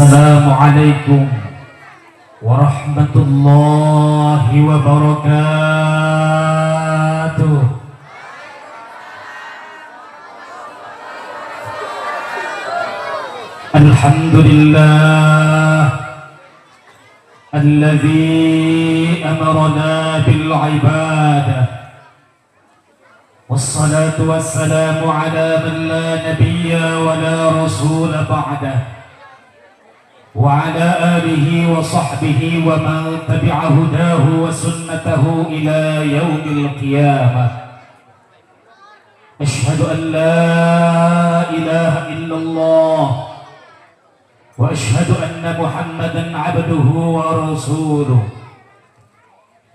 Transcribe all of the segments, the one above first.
Assalamualaikum warahmatullahi wabarakatuh. Alhamdulillah alladzi amarna bil ibadah wassalatu wassalamu ala man la nabiyya wa la rasula ba'dah wa ala alihi wa sahbihi wa man tabi'a hudahu wa sunnatahu ila yaumil qiyamah. Ashhadu an la ilaha illallah wa ashhadu anna Muhammadan abduhu wa rasuluh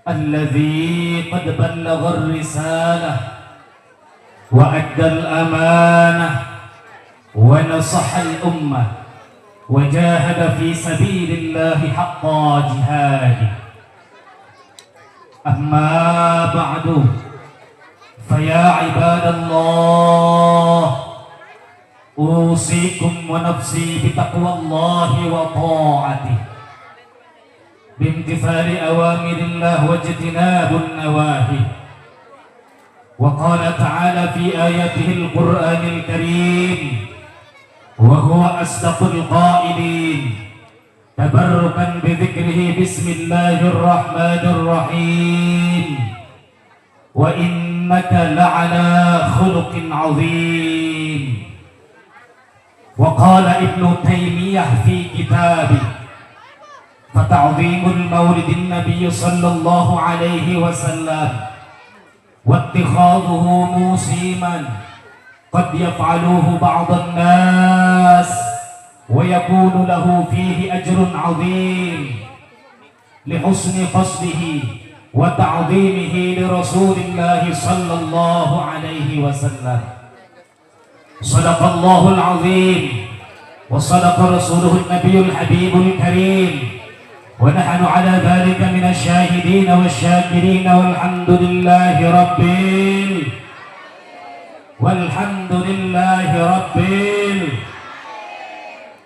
alladzi qad ballagha ar-risalah wa adda al-amanah wa nasaha al-ummah وجاهد في سبيل الله حق جهاده. أما بعد فيا عباد الله أوصيكم ونفسي بتقوى الله وطاعته بامتثال أوامر الله واجتناب النواهي. وقال تعالى في آياته القرآن الكريم وهو أصدق القائلين تبركا بذكره بسم الله الرحمن الرحيم وإنك لعلى خلق عظيم. وقال ابن تيمية في كتابه فتعظيم المولد النبي صلى الله عليه وسلم واتخاذه موسما قد يفعله بعض الناس ويكون له فيه أجر عظيم لحسن قصده وتعظيمه لرسول الله صلى الله عليه وسلم. صدق الله العظيم وصدق رسوله النبي الحبيب الكريم ونحن على ذلك من الشاهدين والشاكرين والحمد لله walhamdulillahi rabbil.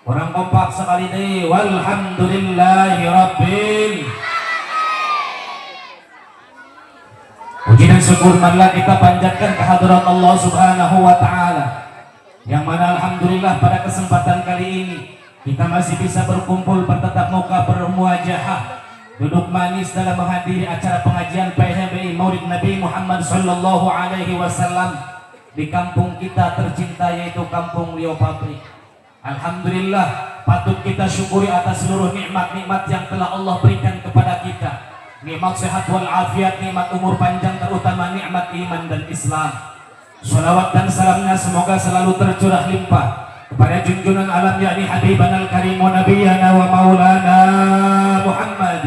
Orang kompak sekali deh. Walhamdulillahi rabbil. Puji dan syukur marilah kita panjatkan kehadirat Allah Subhanahu wa taala, yang mana alhamdulillah pada kesempatan kali ini kita masih bisa berkumpul bertatap muka bermuajahah, duduk manis dalam menghadiri acara pengajian PHBI Maulid Nabi Muhammad sallallahu alaihi wasallam di kampung kita tercinta, yaitu Kampung Rio Pabrik. Alhamdulillah, patut kita syukuri atas seluruh nikmat-nikmat yang telah Allah berikan kepada kita. Nikmat sehat wal afiat, nikmat umur panjang, terutama nikmat iman dan Islam. Salawat dan salamnya semoga selalu tercurah limpah kepada junjungan alam, yakni Habibanal Karim wa Nabiyana wa Maulana Muhammad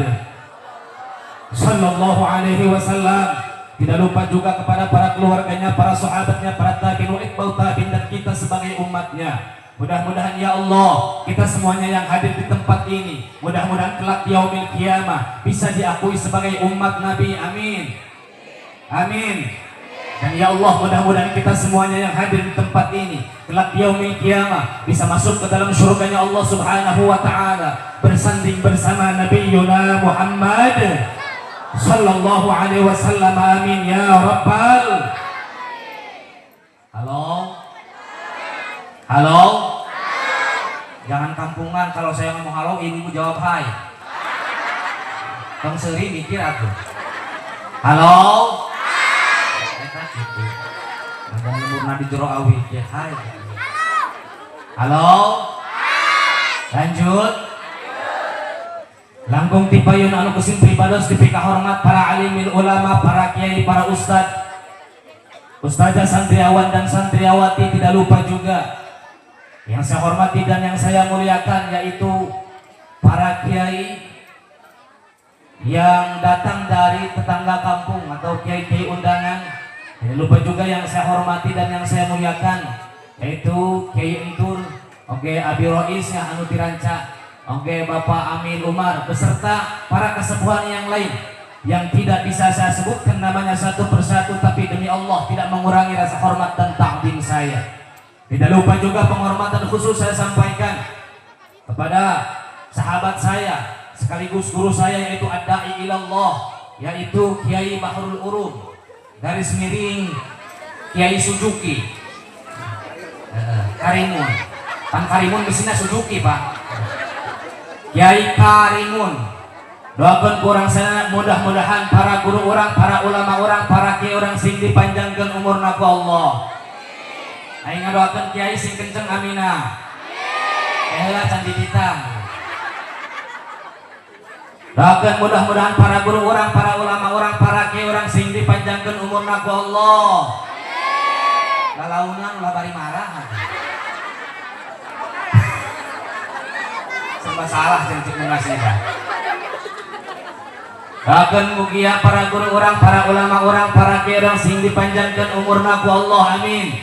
sallallahu alaihi wasallam. Tidak lupa juga kepada para keluarganya, para sahabatnya, para tabi'in wa iqbal tabi'in, dan kita sebagai umatnya. Mudah-mudahan ya Allah, kita semuanya yang hadir di tempat ini, mudah-mudahan kelak di yaumil qiyamah bisa diakui sebagai umat Nabi. Amin. Amin. Dan ya Allah, mudah-mudahan kita semuanya yang hadir di tempat ini kelak di yaumil qiyamah bisa masuk ke dalam surganya Allah Subhanahu wa taala, bersanding bersama Nabi Yuna Muhammad sallallahu alaihi wasallam. Amin ya rabbal. Halo. Halo. Jangan kampungan, kalau saya ngomong halo ibu jawab hai. Bang Seri mikir aku. Halo. Eta gitu. Ngomong lumurna di jero awi ya hai. Halo. Lanjut. Langkung tipayun anu kusim pribados dipika hormat para alimil ulama, para kiai, para ustazah, santriawan dan santriawati. Tidak lupa juga yang saya hormati dan yang saya muliakan, yaitu para kiai yang datang dari tetangga kampung atau kiai-kiai undangan. Tidak lupa juga yang saya hormati dan yang saya muliakan, yaitu Kiai Entur, Abi Rois yang anu tiranca, Bapak Amin Umar, beserta para kesepuhan yang lain yang tidak bisa saya sebutkan namanya satu persatu, tapi demi Allah tidak mengurangi rasa hormat dan takdim saya. Tidak lupa juga penghormatan khusus saya sampaikan kepada sahabat saya sekaligus guru saya yaitu ad-da'i ilallah, yaitu Kiai Bahrul Urum garis miring Kiai Suzuki Karimun. Pan Karimun mesinnya Suzuki Pak. Kiai Karimun. Doakan kurang sana mudah-mudahan para guru orang, para ulama orang, para kiai orang sing dipanjangkan umurna ku Allah. Aing ngadoakeun kiai sing kenceng aminah. Heula can dititang. Doakan mudah-mudahan para guru orang, para ulama orang, para kiai orang sing dipanjangkan umurna ku Allah. Lalaunan ulah bari marah. Serba salah jeung cik ngasihna. Doakan mugia para guru orang, para ulama orang, para kiai orang sing dipanjangkan umurna ku Allah. Amin.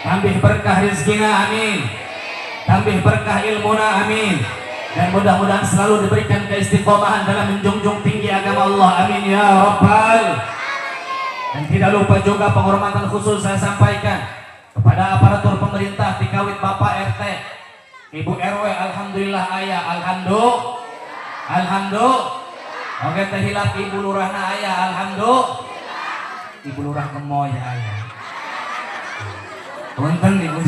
Tambah berkah rizkina, amin. Tambah berkah ilmuna, amin. Dan mudah-mudahan selalu diberikan keistiqomahan dalam menjunjung tinggi agama Allah, amin ya Rabbal. Dan tidak lupa juga penghormatan khusus saya sampaikan kepada aparatur pemerintah dikawit Bapak RT, Ibu RW, alhamdulillah ayah, alhamdulillah. Oke teh hilap Ibu Lurahna ayah, alhamdulillah. Ibu Lurah gemoy ayah. Punten Ibu.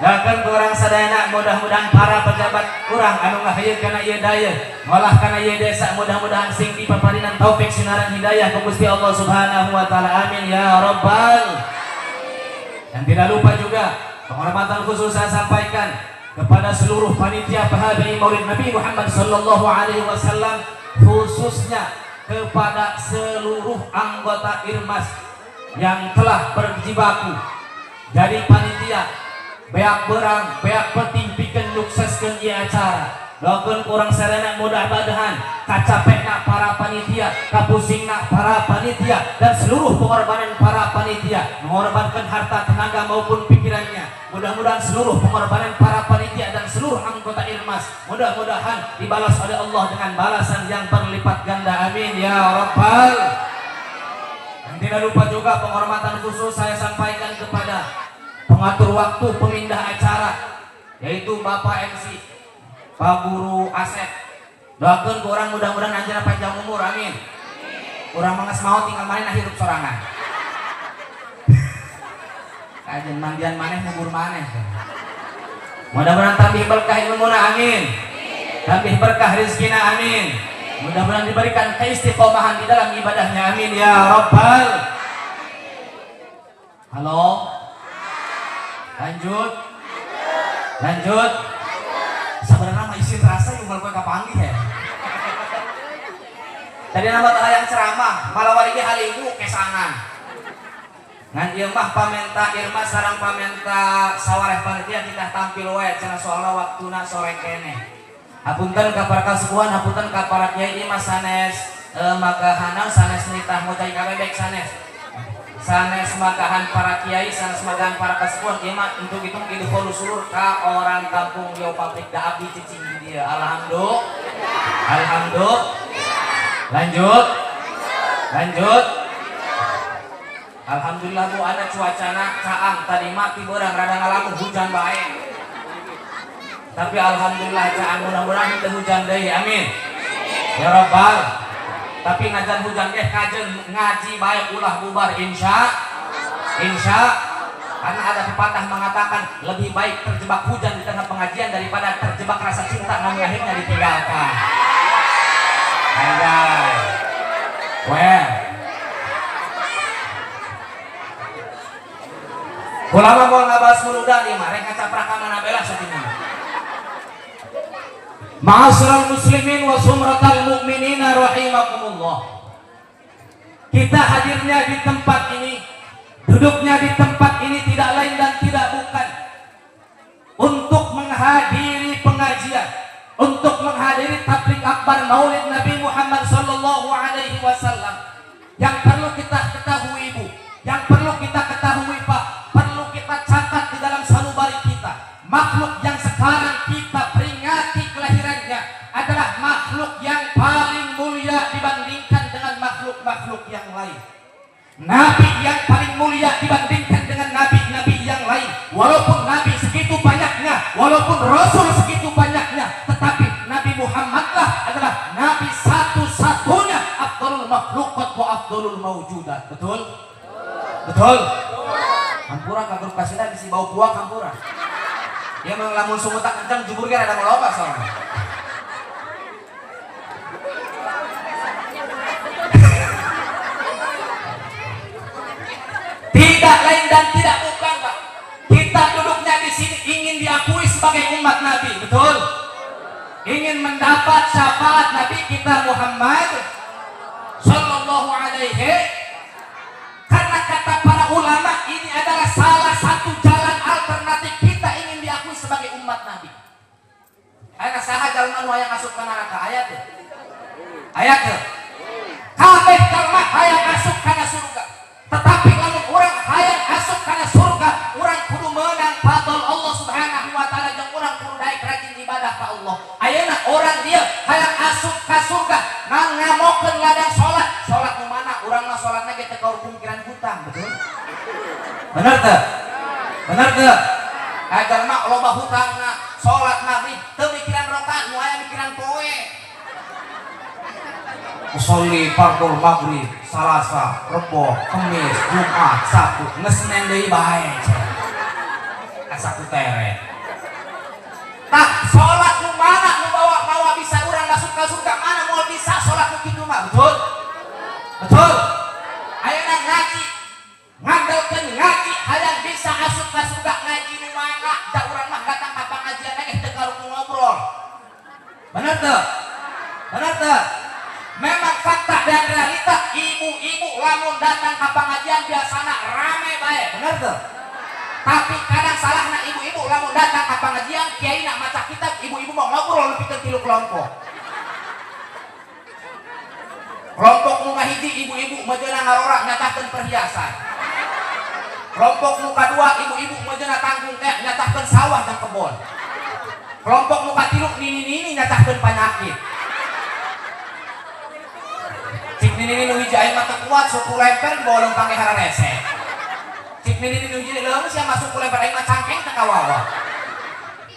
Dakan kurang sadayana mudah-mudahan para pejabat kurang anu ngahayeun kana ieu daya ngolah kana ieu desa mudah-mudahan sing dipaparinan taufik sinaran hidayah ku Gusti Allah Subhanahu wa taala, amin ya rabbal. Dan tidak lupa juga penghormatan khusus saya sampaikan kepada seluruh panitia penghadiri Maulid Nabi Muhammad sallallahu alaihi wasallam, khususnya kepada seluruh anggota Irmas yang telah berjibaku jadi panitia beak berang, beak penting bikin sukseskeun ieu acara. Doakeun kurang sarana mudah-mudahan kacapekna para panitia, kapusingna para panitia, dan seluruh pengorbanan para panitia mengorbankan harta, tenaga maupun pikirannya. Mudah-mudahan seluruh pengorbanan para panitia dan seluruh anggota Irmas mudah-mudahan dibalas oleh Allah dengan balasan yang berlipat ganda, amin ya rabbal. Dan tidak lupa juga penghormatan khusus saya sampaikan kepada pengatur waktu pemindah acara yaitu Bapak MC Pak Guru Asep. Doakeun ku urang mudah-mudahan anjeunna panjang umur, amin. Urang mangas mau tinggal maneh hirup sorangan. Kajen mandian maneh ngubur maneh. Mudah-mudahan tambih berkah ilmuna, amin. Tambih berkah rezekina, amin. Mudah-mudahan diberikan keistiqomahan di dalam ibadahnya, amin ya rabbal. Halo. Lanjut. Sebenarnya mah isin rasa yang mulai kapanggih ya. Tadi nama yang ceramah, malah wali halimu kesangan. Ngan ieu mah pamenta Irma sareng pamenta sawareh panitia kita tampil wae cenah soalna waktuna sore keneh. Hapunten ka para kasukuan, hapunten ka para kiai mas sanes magahanang sanes nitah moдай kabebek sanes magahan para kiai, sanes magahan para kasukuan. Ieu mah untuk itu kidu kudu sulur ka orang kampung Riau pabrik da abdi cicing di dieu. Alhamdulillah. Lanjut. Alhamdulillah Bu, ada cuacana caang tadi mati beurang rada ngalamun hujan bae. Tapi alhamdulillah caang mudah-mudahan teu hujan deui, amin. Ya Rabbal. Tapi ngajan hujan teh kajen ngaji bae ulah bubar insya. Karena ada pepatah mengatakan lebih baik terjebak hujan di tengah pengajian daripada terjebak rasa cinta namun akhirnya ditinggalkan. Anjay. Well. Ulama mau ngabas muludan ieu mah rek ngacaprak ka mana belah sakinah. Ma'asyiral muslimin wa sumratal mu'minina rahimakumullah. Kita hadirnya di tempat ini, duduknya di tempat ini tidak lain dan tidak bukan untuk menghadiri pengajian, untuk menghadiri tabligh akbar Maulid Nabi Muhammad sallallahu alaihi wasallam. Yang perlu kita ketahui Bu, yang perlu kita ketahui Pak, perlu kita catat di dalam sanubari kita. Makhluk yang sekarang kita peringati kelahirannya adalah makhluk yang paling mulia dibandingkan dengan makhluk-makhluk yang lain. Nabi yang paling mulia dibandingkan dengan nabi-nabi yang lain. Walaupun nabi segitu banyaknya, afdalul mawjudat. Betul? Betul? Hampura ka grup kasina bisi bau puak hampura. Ya memang lamun sumutak kencang jubur kan ada meloba soalnya. Tidak lain dan tidak bukan, Pak. Kita duduknya di sini ingin diakui sebagai umat Nabi, betul? Ingin mendapat syafaat Nabi kita Muhammad Sallallahu Alaihi. Karena kata para ulama ini adalah salah satu jalan alternatif kita ingin diakui sebagai umat Nabi. Ayo saha jalan anu hayang asup kana neraka ayat ya. Ayat ya. Kabeh jalma hayang asup kana surga. Tetapi lamun urang hayang asup kana surga, urang kudu meunang fadl Allah Subhanahu wa taala jeung urang kudu daek rajin ibadah ka Allah. Ayeuna orang dia hayang asup ka surga, ngamokeun ladang salat. Salat nu mana? Urang mah salatna ge teu kaur pemikiran hutang, betul? Bener teu? Bener teu? Ajar mah loba hutangna, salat maghrib teu mikiran rakaat, nu aya mikiran poe. Usolli fardhu maghrib, Salasa, Rebo, Kemis, Jumat, Sabtu, ngesenen deui bae. Asa ku tere. Tah salat nu mana nu bawa bisa urang masuk ka surga, mana moal bisa salat nu kitu mah, betul? Betul? Ayeuna ngaji, ngandelkeun ngaji hayang bisa asup ka surga, ngaji nu mana? Da urang mah datang ka pangajian teh teu karuku ngobrol. Bener teu? Bener teu? Memang fakta dan realita, ibu-ibu lamun datang ke pengajian biasana rame bae, bener tuh. Tapi kadang salahna ibu-ibu lamun datang ke pengajian, kiai nak maca kitab, ibu-ibu mau ngobrol lebih ke 3 kelompok. Kelompok nu ngahiji ibu-ibu majeuna ngarora nyatakeun perhiasan. Kelompok nu kadua ibu-ibu majeuna tanggung teh nyatakeun sawah dan kebon. Kelompok nu katilu nini-nini nyatakeun penyakit. Cik nini nu hiji aing mah teu kuat suku lemper dibawa leumpang ge hararese. Cik nini nu hiji leung sia masuk ku lemper aing mah cangkeng teu kawawa.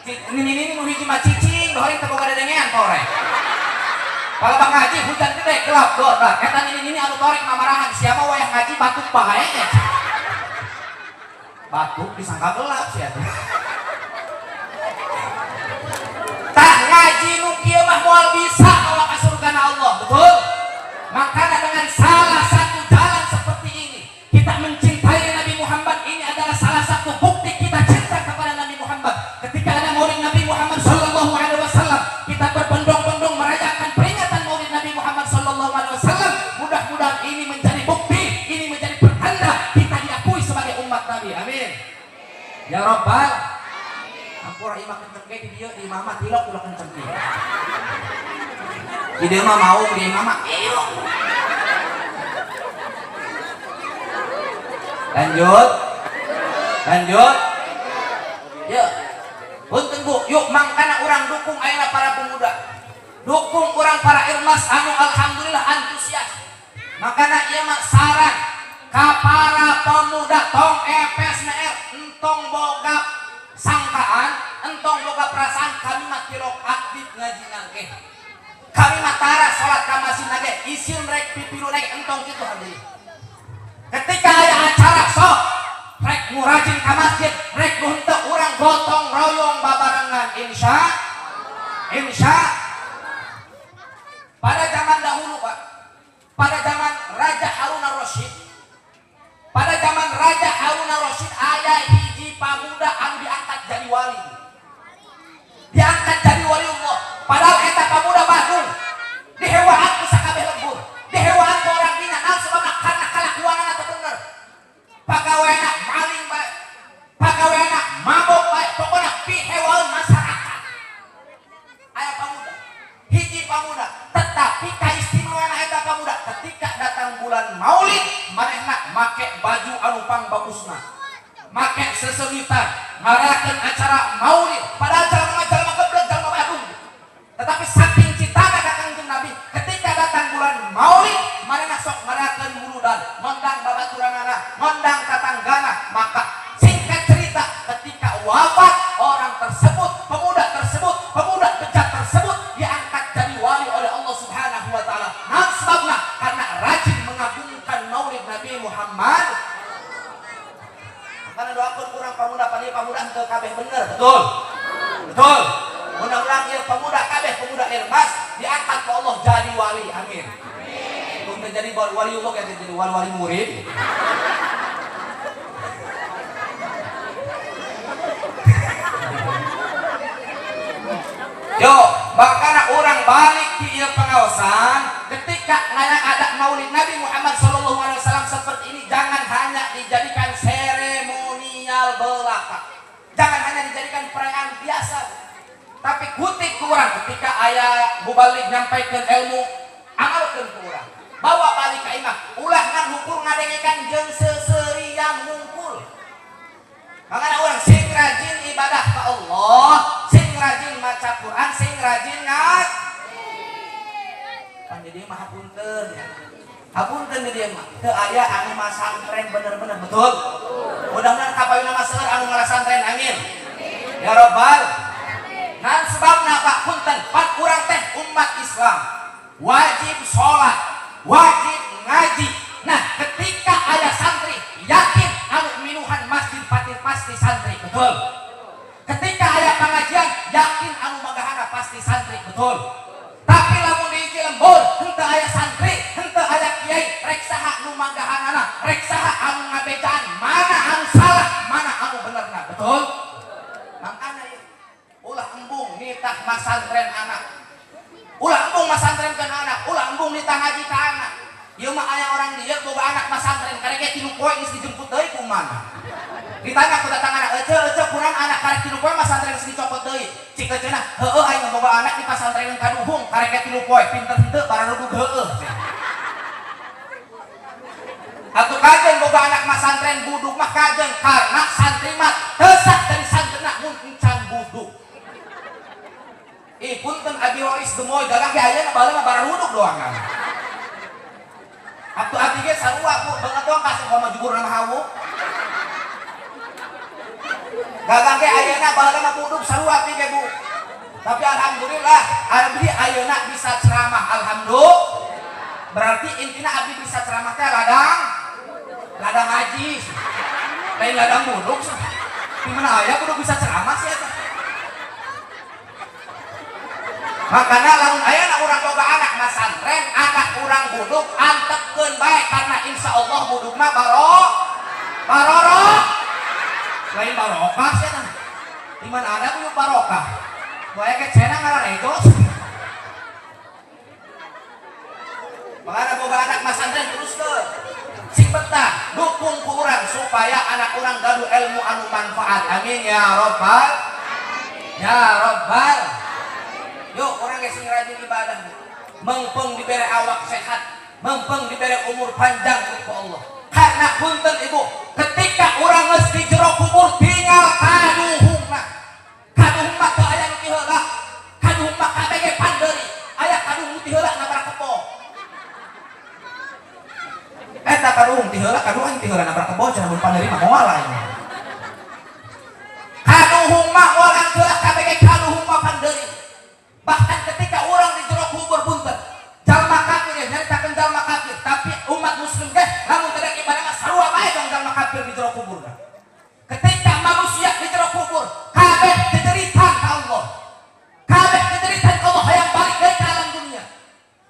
Cik nini nu hiji mah cicing dohring teu boga dedengean torek. Kalau bang ngaji hujan gede gelap dodak. Eta nini anu torek mamarahan sia mah wayah ngaji batuk bae nya. Batuk disangka gelap sia teh. Tah ngaji nu kieu mah moal bisa bawa ka surgana Allah, betul? Makanya dengan salah satu jalan seperti ini kita mencintai Nabi Muhammad, ini adalah salah satu bukti kita cinta kepada Nabi Muhammad. Ketika ada maulid Nabi Muhammad Sallallahu Alaihi Wasallam, kita berbondong-bondong merayakan peringatan maulid Nabi Muhammad Sallallahu Alaihi Wasallam. Mudah-mudahan ini menjadi bukti, ini menjadi pertanda kita diakui sebagai umat Nabi. Amin. Ya Rabbal. Ampura imah kenceng di dia, di imah mah tilok ulah kenceng di. Ide mah mau di imah mah. Lanjut. Ya. Punten Bu, yuk mangkana urang dukung ayeuna para pemuda. Dukung urang para irmas anu alhamdulillah antusias. Makana ieu mah saran ka para pemuda tong EPSNR entong boga sangkaan, entong boga perasaan kami mah tilok aktif ngaji nangkeh. Kami mah tara salat ka masjid nage isin rek pipiru rek entong kitu hadirin. Ketika aya acara sok rek nu rajin ka masjid, rek nu henteu urang gotong royong babarengan insya pada zaman dahulu Pak, pada zaman Raja Harun al-Rasyid, aya hiji pamuda anu diangkat jadi wali. Diangkat jadi wali Allah. Padahal eta pamuda Bandung dihewaan ku sakabeh lembur. Dihewaan ku orang dina naon sebabna karena kalakuanana teu bener. Pagaweana maling bae. Pagaweana mabok bae. Pokona pihewaeun masyarakat. Aya pamuda. Hiji pamuda, tetapi kaistimewaan eta pamuda ketika datang bulan Maulid manehna make baju anu pang bagusna. Make sesemitan ngarakeun acara Maulid. Padahal jalma-jalma geblek jalma Bandung. Tetapi saking citana ka Kangjeng Nabi, ketika datang bulan Maulid, manehna sok ngarakeun muludan, ngondang babaturanana, ngondang tatanggana. Maka singkat cerita, ketika wafat orang tersebut, pemuda bejat tersebut diangkat jadi wali oleh Allah Subhanahu wa taala. Nah, sebabnya karena rajin mengagungkan makanya doakan kurang pemuda henteu kabeh bener, betul? Betul. Mudah-mudahan ieu pemuda kabeh pemuda ilmas diangkat ke Allah jadi wali, amin. Untuk jadi wali Allah yang jadi wali murid. Yo, bahkan orang balik di ieu pengawasan ketika ngayak ada maulid Nabi Muhammad SAW seperti ini, jangan hanya dijadikan seremonial belaka, jangan hanya dijadikan perayaan biasa, tapi kutip kurang ketika ayah mubalik nyampaikan ilmu, amalkan kurang, bawa balik ke imah, ulah ngan hukur ngadengekan jeung seserian ngumpul. Makanya orang sing rajin ibadah ke Allah, sing rajin maca Quran, sing rajin ngat. Kan jadi mah hapunten ya. Hapunten dia mah. Teu aya anu masantren bener-bener, betul? Mudah-mudahan kapayuna mah seueur anu ngarasantren, amin. Ya Rabbal. Nan sebabna Pak punten, pan urang teh umat Islam wajib sholat, wajib ngaji. Nah, ketika aya santri yakin anu minuhan masjid pasti santri, betul? Ketika aya pengajian yakin anu magahana pasti santri, betul? Tapi lamun di Lembur henteu aya santri, henteu aya kiai, rek saha nu magahanana, rek saha anu ngabejaan, mana anu salah, mana anu benerna, betul? Makana ieu ulah embung nitah masantren anak. Ulah embung masantrenkeun anak, ulah embung nitah ngaji ka anak. Ieu mah aya orang dieu boga anak masantren karek 3 poe geus dijemput deui ku mana. Ditanya ku datang anak, ece kurang anak karek 3 poe masantren geus dicopot deui. Cik eceuna, heueuh aing boga anak di pasantren kaduhung karek 3 poe, pinter henteu barang duduk heueuh. Atuh kajen boga anak masantren buduk mah kajen karena santri mah teusak dari santrina mun encan buduk. Punten abi Rois gemoy gagang ge ayeuna baheula mah barang duduk doang kan. Atuh abi ge sarua Bu, beungeut doang kasih komo jugur nama hawu. Gagang ge ayeuna baheula mah buduk sarua abi ge Bu. Tapi alhamdulillah abi ayeuna bisa ceramah, alhamdulillah. Berarti intina abi bisa ceramah teh ladang ngaji. Lain ladang buduk. Di mana aya kudu bisa ceramah sih eta. Makanya lamun ayeuna urang boga anak masantren, anak urang buduk antepkeun bae karena insyaallah buduk mah barokah. Lain barokah sih eta. Di mana ada buduk barokah. Bae ke cenah ngaranejos. Makanya boga anak masantren terus ke sing betah dukung ku urang supaya anak urang gaduh ilmu anu manfaat. Amin ya Rabbal. Ya Rabbal. Yuk orang yang sing rajin ibadah, mengpeng diberi awak sehat, mengpeng diberi umur panjang ku Allah. Karena punten ibu, ketika orang geus di jero kubur tinggal kaduhungna. Kaduhungna teu aya nu ti heula. Kaduhungna kabeh ge pandeuri. Aya kaduhung ti heula nabrak kebo. Eta kaduhung ti heula, kaduhung ti heula nabrak kebo cenah mun pandeuri mah moal lain. Kaduhung mah orang heula kabeh ge kaduhung mah pandeuri. Bahkan ketika orang di jero kubur punten, jalma kafir ya nyaritakeun jalma kafir, tapi umat muslim teh lamun teu ibadah mah sarua bae dong jalma kafir di jero kubur. Ketika manusia di jero kubur, kabeh dideritan ka Allah. Kabeh dideritan ka Allah hayang balik deui ka alam dunia.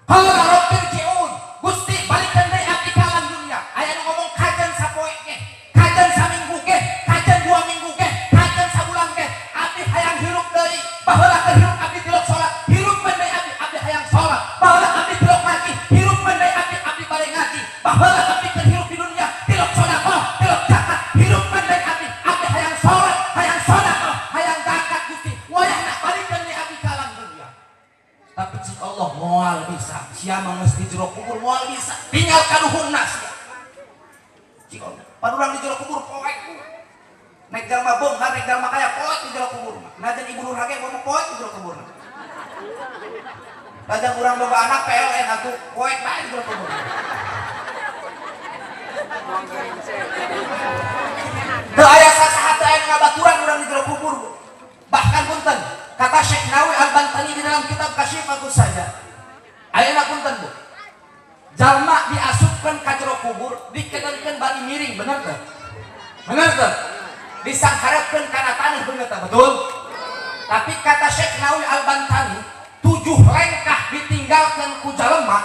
Qala rabbirji'un, Gusti balikeun deui abdi ka alam dunia. Aya nu ngomong kajen sapoe ge, kajen saminggu ge, kajen 2 minggu ge, kajen sabulan ge, abdi hayang hirup deui. Baheula keur hirup abdi tilok salat, hirup mendai abdi hayang salat. Baheula abdi tilok ngaji, hirup mendai abdi bade ngaji. Baheula abdi keur hirup di dunia, tilok sedekah, tilok zakat, hirup mendai abdi hayang salat, hayang sedekah, hayang zakat Gusti. Wayahna balikeun deui abdi ka alam dunia. Tapi cik Allah moal bisa, sia mah geus di jero kubur moal bisa. Tinggal kaduhungna sia. Cik Allah, padurang di jero kubur poek. Naik jalma beunghar, naik jalma kaya poek di jero kubur. Najan ibu nur hage bomo poek di jero kubur. Najan urang boga anak PLN aku poek bae di jero kubur. Teu aya sasaha teu aya ngabaturan urang di jero kubur. Bahkan punten, kata Syekh Nawawi Al-Bantani di dalam kitab Kasyifatus Sajad. Ayeuna punten Bu. Jalma diasupkeun ka jero kubur, dikedenkeun bari miring, bener teu? Bener teu? disangharapkeun kana taneuh beuneu tah betul. Tapi kata Syekh Nawawi Al-Bantani 7 lengkah ditinggalkeun ku jalma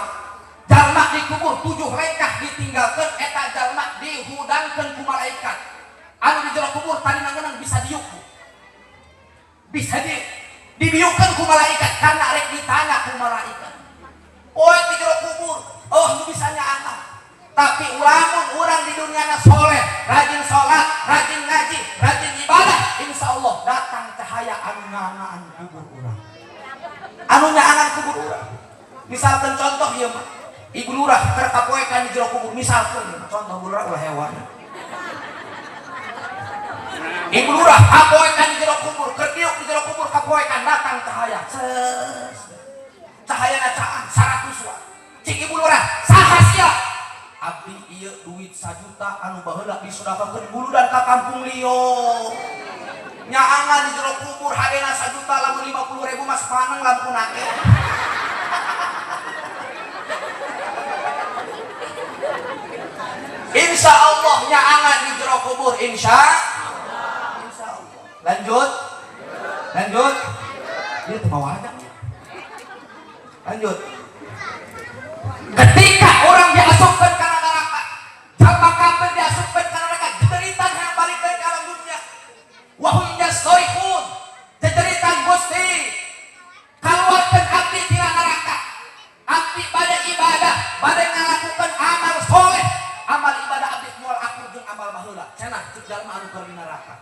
dikubur 7 lengkah ditinggalkeun eta jalma dihudangkeun ku malaikat anu di jero kubur tadi nangeunang bisa diukur bisa dibiukeun ku malaikat karena rek ditanya ku malaikat poe di jero kubur oh nu bisa nyaana tapi lamun urang di dunia soleh rajin sholat rajin ngaji rajin ibadah insya Allah datang cahaya anu nyaanaan kubur urang anu nyaangan kubur urang misalkan contoh ieu mah ibu lurah keur kapoekan di jero kubur misalkan contoh lurah ulah hewan ibu lurah kapoekan di jero kubur keur diuk di jero kubur kapoekan datang cahaya cahayana caan 100 watt cik ibu lurah saha sia abdi ieu duit 1 juta anu baheula disodaqakeun buludan ka kampung lieu nyaangan di jero kubur hadena 1 juta lamun 50.000 mas paneng lampuna teh insya Allah nyaangan di jero kubur insya Allah lanjut dia tuh mau ada lanjut ketika orang diasupkan ke neraka jalma kafir diasupkan ke neraka jejeritan yang balik dari alam dunia wahum yastoikun jejeritan Gusti keluarkan abdi tina neraka abdi pada ibadah pada ngalakukan amal soleh amal ibadah abdi moal akur jeung amal baheula cenah cik jalma anu keur di neraka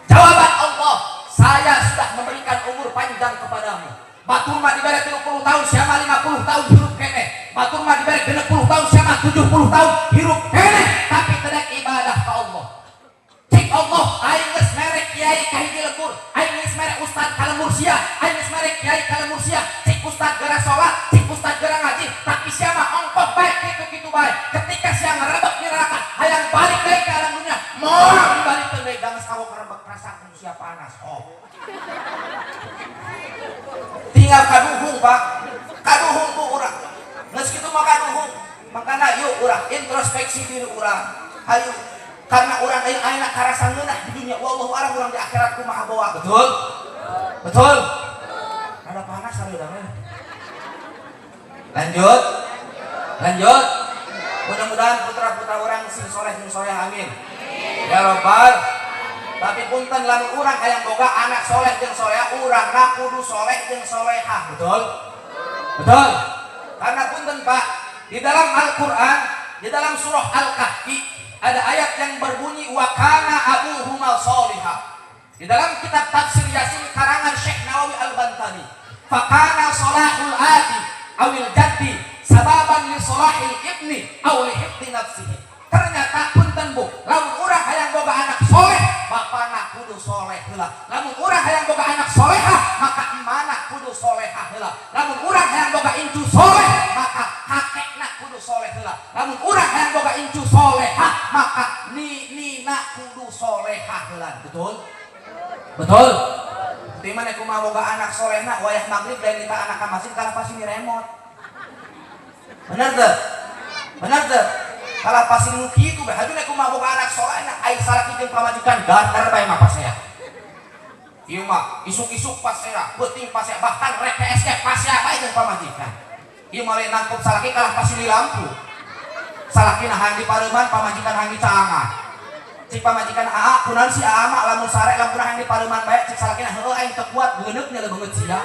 jawaban Allah saya sudah memberikan umur panjang kepadamu batur mah dibere 30 tahun siapa 50 tahun hirup keneh batur mah dibere 60 tahun siapa 70 tahun hirup keneh tapi tidak ibadah ke Allah cik Allah aing geus merek kiai ka hiji lembur aing geus merek ustad ka lembur sia aing geus merek kiai ka lembur sia cik ustad geura salat cik ustad geura ngaji tapi sia mah ongkos bae kitu-kitu bae ketika sia ngarebek di neraka hayang balik deui ka alam dunia moal dibalikeun deui gangsa kawo ngarebek rasakeun sia panas oh tinggal kaduhung pak kaduhung ku urang geus kitu mah kaduhung makana yuk urang introspeksi diri urang hayu karena urang ayeuna karasa ngeunah di dunia wallahu a'lam urang di akhirat kumaha bawa betul ada panas sareuda mah lanjut mudah-mudahan putra-putra urang sing soleh amin ya rabbal tapi punten lamun urang hayang boga anak soleh jeung solehah urangna kudu soleh jeung solehah betul karena punten Pak di dalam Al-Qur'an di dalam surah Al-Kahfi ada ayat yang berbunyi wa kana abuhuma sholihah di dalam kitab tafsir Yasin karangan Syekh Nawawi Al-Bantani fa kana salahul abi awil jaddi sababan li salahil ibni aw li hifdzi nafsihi ternyata punten Bu lamun urang hayang boga anak soleh bapana kudu soleh heula lamun urang hayang boga anak solehah maka emana kudu solehah heula lamun urang hayang boga incu soleh maka kakekna kudu soleh heula lamun urang hayang boga incu solehah maka nina kudu solehah heula betul di mana kumaha boga anak solehna wayah magrib lain kita anak ka masjid kana pasti ni remote bener teu kalau pasti nu kitu bae haduna kumaha boga anak solehna ai salaki jeung pamajikan datar bae mah pasea ieu mah isuk-isuk pasea beuting pasea bahkan rek PSK pasea bae jeung pamajikan ieu mah lain nangkep salaki kalah pasti di lampu salaki nahan di pareuman pamajikan hang di caangan cik pamajikan aa kunaon si aa mah lamun sare lamun hang di pareuman bae cik salaki nah heueuh aing teu kuat beuneup nya beungeut sia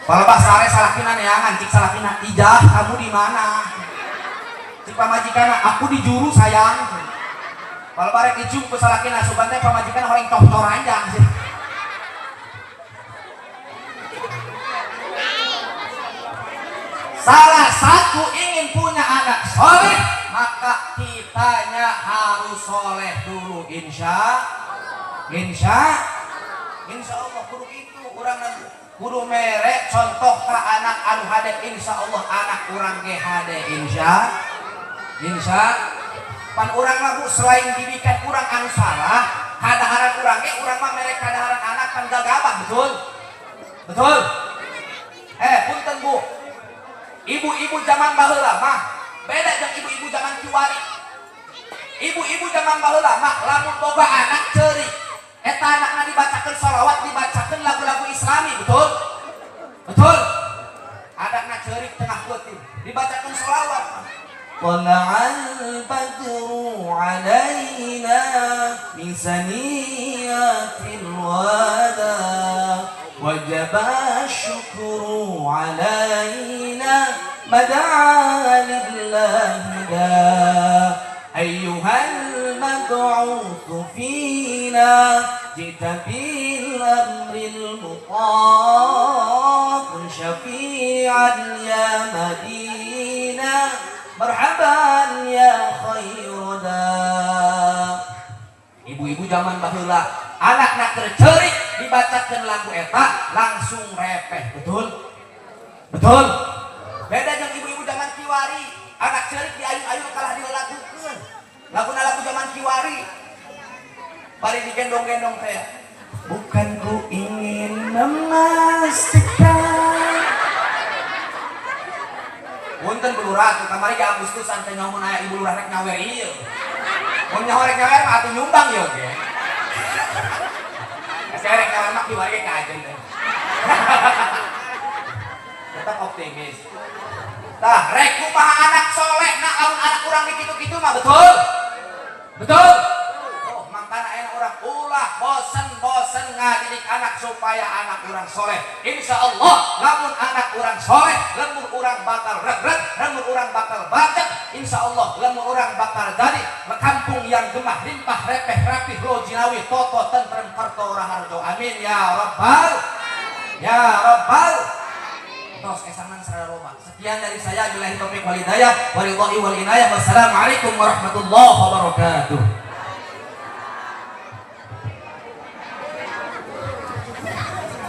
Palebah sare salakina neangan cik salakina ijah kamu di mana? Cik pamajikan aku di juru sayang. Palebah rek dicium ku salakina sugan teh pamajikan horeng tok ranjang sih. Salah satu ingin punya anak soleh maka kitanya harus soleh dulu insya Allah kudu itu urang kudu merek contoh ka anak anu hade insya Allah anak urang ge hade insya pan urang mah Bu selain didikan urang anu salah kadaharan urang ge urang mah merek kadaharan anak kan gagabah betul punten Bu ibu-ibu zaman baheula mah beda jeung ibu-ibu zaman kiwari Ibu-ibu zaman baheula mah lamun boga anak ceurik eta anakna dibacakeun sholawat, dibacakeun lagu-lagu islami, betul? Betul? Anakna ceurik tengah peuting dibacakeun sholawat. Tala'al badru 'alaina min saniyatil wada wajaba syukru 'alaina mad'a lillahi da ayyuhal mad'utu fina jita bil amril muqaf syafi'an ya Madinah marhaban ya khairuda. Ibu-ibu zaman baheula anakna tercerik dibacakeun lagu eta langsung repeh, betul? Betul? Beda jeung ibu-ibu zaman kiwari, anak cerik diayu-ayu kalah dilagukeun. Laguna lagu zaman kiwari bari digendong-gendong teh. Bukan ku ingin memastikan. Punten Lurah, kamari ke Agustusan teh nyamun aya ibu lurah rek nyawer ieu. Mun nyawer mah atuh nyumbang ye oge. Saya rek nyawer mah kiwari ka ajen teh. Tetap optimis. Tah, rek kumaha anak soleh nak lamun anak urang dikitu-kitu mah betul? Betul? Oh, mangkana aya urang ulah bosen-bosen ngadidik anak supaya anak urang soleh. Insyaallah lamun anak urang soleh, lamun urang bakal regret, lamun urang bakal bacet, insyaallah lamun urang bakal jadi kampung yang gemah limpah repeh rapih lo jinawi toto tentrem karto raharjo. Amin ya rabbal ya rabbal. Tos kesanan sareng loba. Sekian dari saya, billahi taufiq wal hidayah, waridha'i wal inayah. Wassalamualaikum warahmatullahi wabarakatuh.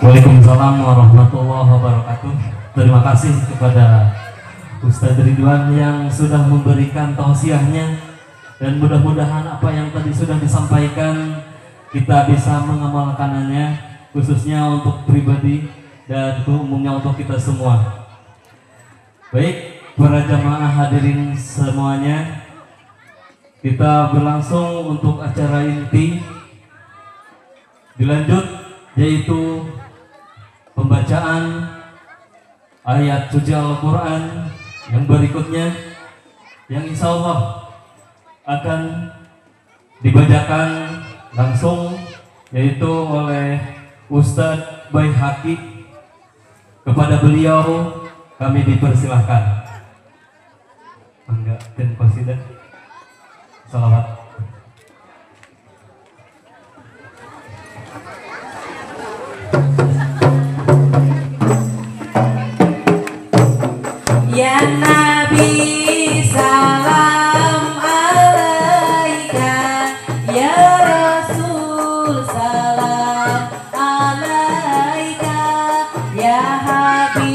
Waalaikumsalam warahmatullahi wabarakatuh. Terima kasih kepada Ustadz Ridwan yang sudah memberikan tausiahnya, dan mudah-mudahan apa yang tadi sudah disampaikan kita bisa mengamalkannya, khususnya untuk pribadi dan umumnya untuk kita semua. Baik, para jamaah hadirin semuanya, kita berlangsung untuk acara inti. Dilanjut yaitu pembacaan ayat suci Al-Quran yang berikutnya, yang insya Allah akan dibacakan langsung yaitu oleh Ustadz Baihaqi. Kepada beliau kami dipersilahkan. Mangga dan qasidah salawat. Ya Nabi salam alaika, ya Rasul salam alaika, ya Habib